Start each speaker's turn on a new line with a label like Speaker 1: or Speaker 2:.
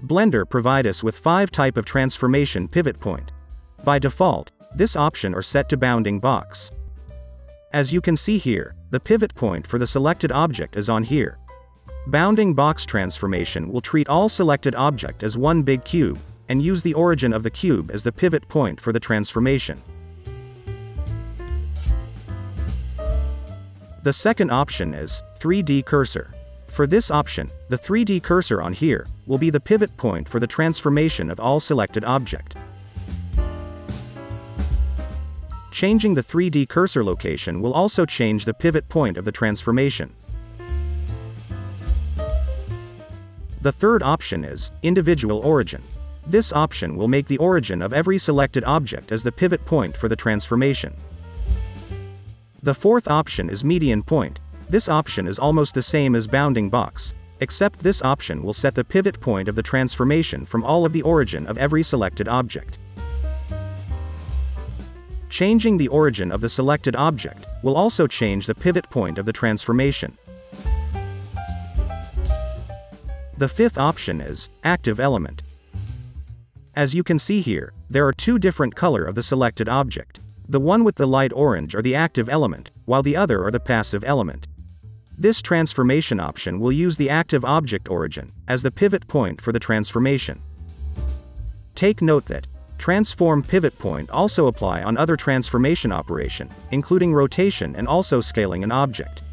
Speaker 1: Blender provide us with 5 type of transformation pivot point. By default, this option are set to bounding box. As you can see here, the pivot point for the selected object is on here. Bounding box transformation will treat all selected object as one big cube, and use the origin of the cube as the pivot point for the transformation. The second option is 3D cursor. For this option, the 3D cursor on here will be the pivot point for the transformation of all selected object. Changing the 3D cursor location will also change the pivot point of the transformation. The third option is individual origin. This option will make the origin of every selected object as the pivot point for the transformation. The fourth option is median point. This option is almost the same as bounding box, except this option will set the pivot point of the transformation from all of the origin of every selected object. Changing the origin of the selected object will also change the pivot point of the transformation. The fifth option is active element. As you can see here, there are 2 different color of the selected object. The one with the light orange are the active element, while the other are the passive element. This transformation option will use the active object origin as the pivot point for the transformation. Take note that transform pivot point also apply on other transformation operation, including rotation and also scaling an object.